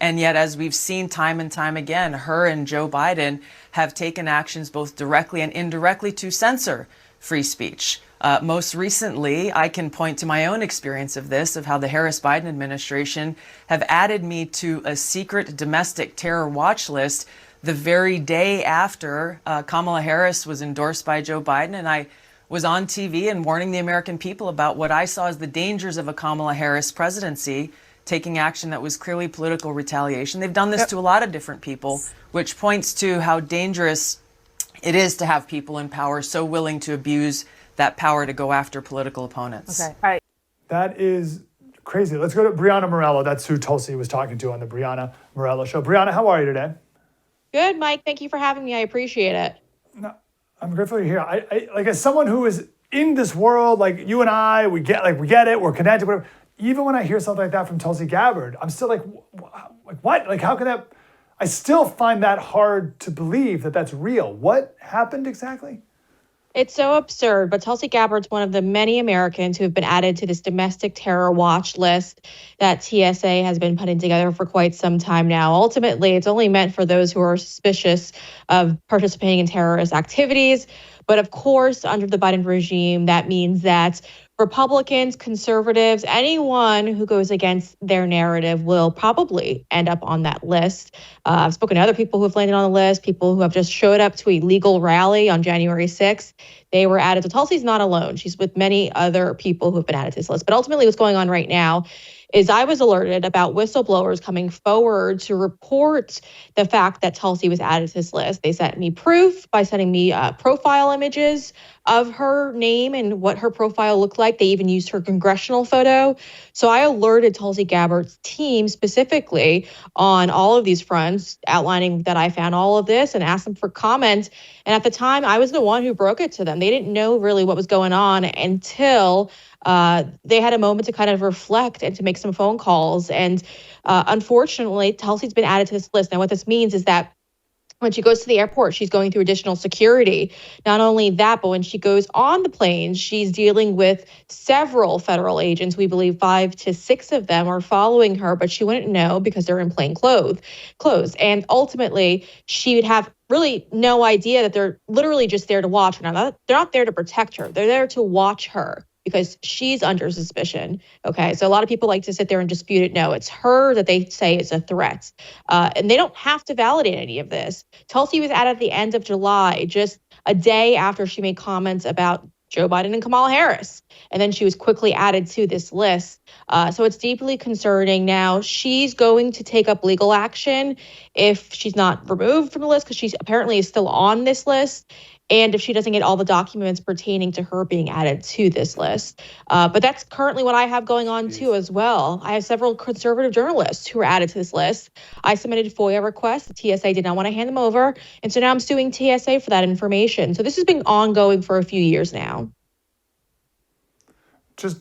And yet, as we've seen time and time again, her and Joe Biden have taken actions both directly and indirectly to censor free speech. Most recently, I can point to my own experience of this, of how the Harris-Biden administration have added me to a secret domestic terror watch list the very day after Kamala Harris was endorsed by Joe Biden. And I was on TV and warning the American people about what I saw as the dangers of a Kamala Harris presidency, taking action that was clearly political retaliation. They've done this to a lot of different people, which points to how dangerous it is to have people in power so willing to abuse that power to go after political opponents. Okay, all right. That is crazy. Let's go to Breanna Morello. That's who Tulsi was talking to on the Breanna Morello show. Breanna, how are you today? Good, Mike. Thank you for having me. I appreciate it. No, I'm grateful you're here. I like, as someone who is in this world, like you and I, we get it, we're connected, whatever. Even when I hear something like that from Tulsi Gabbard, I'm still like what? Like, how can that? I still find that hard to believe that that's real. What happened exactly? It's so absurd, but Tulsi Gabbard's one of the many Americans who have been added to this domestic terror watch list that TSA has been putting together for quite some time now. Ultimately, it's only meant for those who are suspicious of participating in terrorist activities. But of course, under the Biden regime, that means that Republicans, conservatives, anyone who goes against their narrative will probably end up on that list. I've spoken to other people who have landed on the list, people who have just showed up to a legal rally on January 6th. They were added. So Tulsi's not alone. She's with many other people who have been added to this list. But ultimately, what's going on right now is I was alerted about whistleblowers coming forward to report the fact that Tulsi was added to this list. They sent me proof by sending me profile images of her name and what her profile looked like. They even used her congressional photo. So I alerted Tulsi Gabbard's team specifically on all of these fronts, outlining that I found all of this and asked them for comment. And at the time, I was the one who broke it to them. They didn't know really what was going on until they had a moment to kind of reflect and to make some phone calls. And unfortunately, Tulsi's been added to this list. Now, what this means is that when she goes to the airport, she's going through additional security. Not only that, but when she goes on the plane, she's dealing with several federal agents. We believe 5 to 6 of them are following her, but she wouldn't know because they're in plain clothes. And ultimately, she would have really no idea that they're literally just there to watch her. Now, they're not there to protect her. They're there to watch her because she's under suspicion. Okay, so a lot of people like to sit there and dispute it. No, it's her that they say is a threat. And they don't have to validate any of this. Tulsi was added at the end of July, just a day after she made comments about Joe Biden and Kamala Harris. And then she was quickly added to this list. So it's deeply concerning. Now, she's going to take up legal action if she's not removed from the list, because she apparently is still on this list. And if she doesn't get all the documents pertaining to her being added to this list. But that's currently what I have going on too as well. I have several conservative journalists who are added to this list. I submitted FOIA requests. The TSA did not want to hand them over. And so now I'm suing TSA for that information. So this has been ongoing for a few years now. Just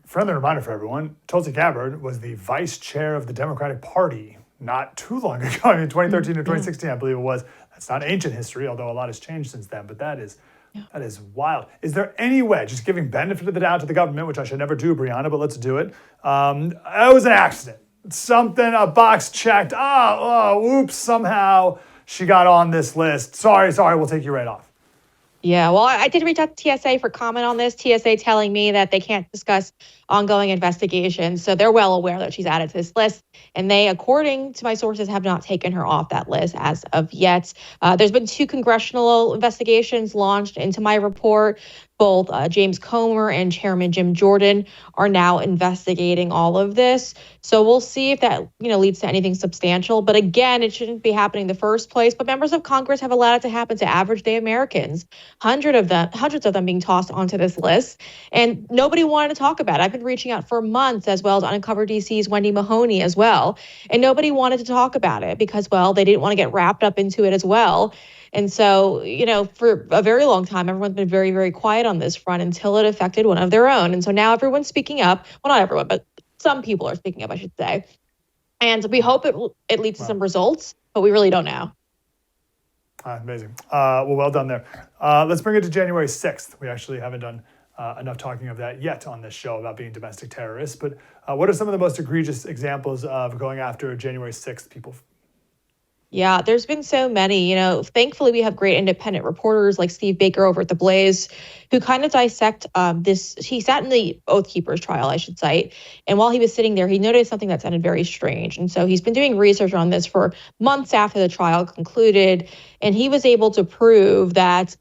friendly reminder for everyone, Tulsi Gabbard was the vice chair of the Democratic Party not too long ago, in 2013 or 2016, I believe it was. That's not ancient history, although a lot has changed since then, but that is wild. Is there any way, just giving benefit of the doubt to the government, which I should never do, Brianna, but let's do it. It was an accident. Something, a box checked. Oops, somehow she got on this list. Sorry, we'll take you right off. Yeah, well, I did reach out to TSA for comment on this. TSA telling me that they can't discuss ongoing investigations. So they're well aware that she's added to this list. And they, according to my sources, have not taken her off that list as of yet. There's been 2 congressional investigations launched into my report. Both James Comer and Chairman Jim Jordan are now investigating all of this. So we'll see if that leads to anything substantial. But again, it shouldn't be happening in the first place. But members of Congress have allowed it to happen to average day Americans. Hundreds of them being tossed onto this list. And nobody wanted to talk about it. I've been reaching out for months, as well as Uncover DC's Wendy Mahoney as well. And nobody wanted to talk about it because, well, they didn't want to get wrapped up into it as well. And so, for a very long time, everyone's been very, very quiet on this front until it affected one of their own. And so now everyone's speaking up. Well, not everyone, but some people are speaking up, I should say. And we hope it leads to some results, but we really don't know. Amazing. Well done there. Let's bring it to January 6th. We actually haven't done enough talking of that yet on this show about being domestic terrorists. But what are some of the most egregious examples of going after January 6th people? Yeah, there's been so many. Thankfully, we have great independent reporters like Steve Baker over at The Blaze who kind of dissect this. He sat in the Oath Keepers trial, I should cite. And while he was sitting there, he noticed something that sounded very strange. And so he's been doing research on this for months after the trial concluded. And he was able to prove that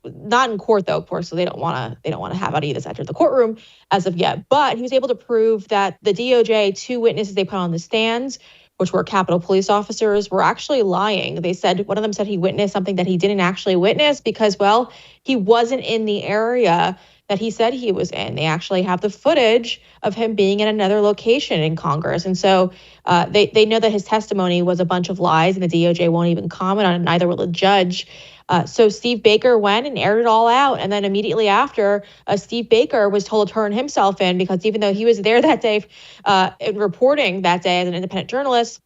not in court, though, of course, so they don't want to have any of this enter the courtroom as of yet. But he was able to prove that the DOJ, two witnesses they put on the stands, which were Capitol police officers, were actually lying. They said, one of them said he witnessed something that he didn't actually witness because, well, he wasn't in the area that he said he was in. They actually have the footage of him being in another location in Congress. And so they know that his testimony was a bunch of lies, and the DOJ won't even comment on it, neither will the judge. So Steve Baker went and aired it all out. And then immediately after, Steve Baker was told to turn himself in because even though he was there that day in reporting that day as an independent journalist,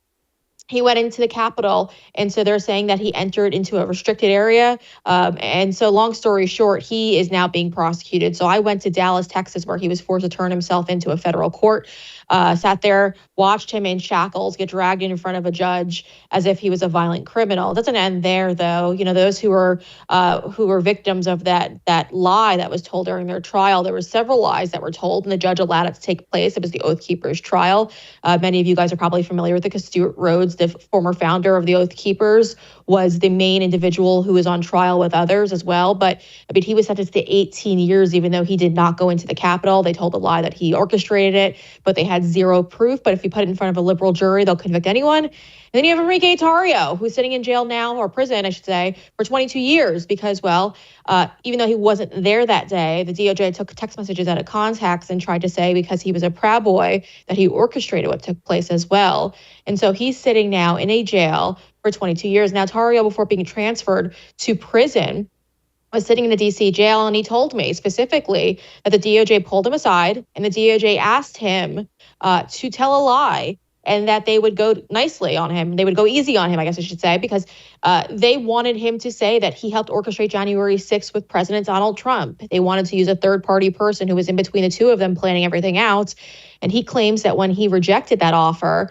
he went into the Capitol. And so they're saying that he entered into a restricted area. And so long story short, he is now being prosecuted. So I went to Dallas, Texas, where he was forced to turn himself into a federal court, sat there, watched him in shackles, get dragged in front of a judge as if he was a violent criminal. It doesn't end there, though. Those who were victims of that lie that was told during their trial, there were several lies that were told, and the judge allowed it to take place. It was the Oath Keepers trial. Many of you guys are probably familiar with it because Stuart Rhodes, the former founder of the Oath Keepers, was the main individual who was on trial with others as well. But he was sentenced to 18 years, even though he did not go into the Capitol. They told a lie that he orchestrated it, but they had zero proof. But if you put it in front of a liberal jury, they'll convict anyone. And then you have Enrique Tarrio, who's sitting in jail now, or prison, I should say, for 22 years because, well, even though he wasn't there that day, the DOJ took text messages out of context and tried to say because he was a Proud Boy that he orchestrated what took place as well. And so he's sitting now in a jail for 22 years. Now, Tarrio, before being transferred to prison, was sitting in the D.C. jail, and he told me specifically that the DOJ pulled him aside and the DOJ asked him to tell a lie and that they would go nicely on him. They would go easy on him, I guess I should say, because they wanted him to say that he helped orchestrate January 6th with President Donald Trump. They wanted to use a third-party person who was in between the two of them planning everything out. And he claims that when he rejected that offer,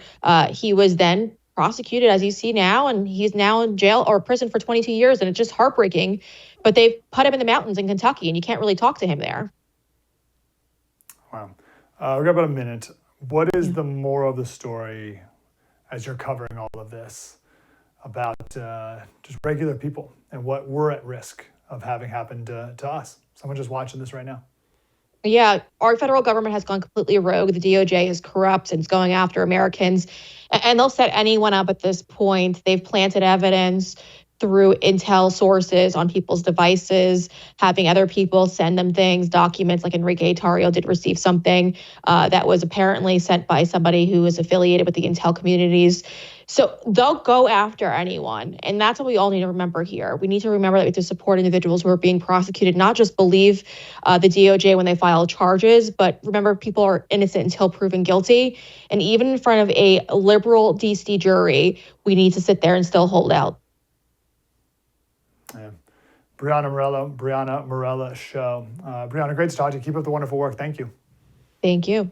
he was then prosecuted, as you see now, and he's now in jail or prison for 22 years, and it's just heartbreaking. But they've put him in the mountains in Kentucky, and you can't really talk to him there. Wow. We've got about a minute. What is the moral of the story as you're covering all of this about just regular people and what we're at risk of having happened to us? Someone just watching this right now. Yeah, our federal government has gone completely rogue. The DOJ is corrupt and is going after Americans, and they'll set anyone up at this point. They've planted evidence through intel sources on people's devices, having other people send them things, documents, like Enrique Tarrio did receive something that was apparently sent by somebody who is affiliated with the intel communities. So they'll go after anyone. And that's what we all need to remember here. We need to remember that we have to support individuals who are being prosecuted, not just believe the DOJ when they file charges, but remember people are innocent until proven guilty. And even in front of a liberal DC jury, we need to sit there and still hold out. Yeah. Breanna Morello show. Brianna, great to talk to you. Keep up the wonderful work. Thank you. Thank you.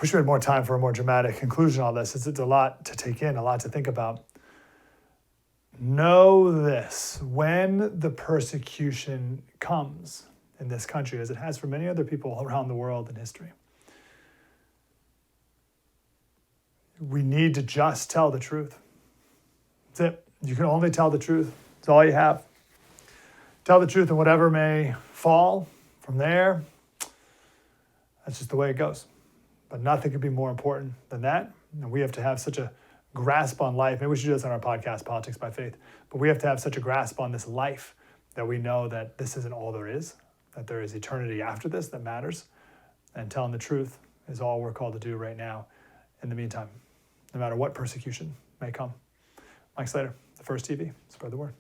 Wish we had more time for a more dramatic conclusion on this. It's a lot to take in, a lot to think about. Know this: when the persecution comes in this country, as it has for many other people around the world in history, we need to just tell the truth. That's it. You can only tell the truth. It's all you have. Tell the truth, and whatever may fall from there, that's just the way it goes. But nothing could be more important than that. And we have to have such a grasp on life. Maybe we should do this on our podcast, Politics by Faith. But we have to have such a grasp on this life that we know that this isn't all there is, that there is eternity after this that matters. And telling the truth is all we're called to do right now. In the meantime, no matter what persecution may come. Mike Slater, The First TV. Spread the word.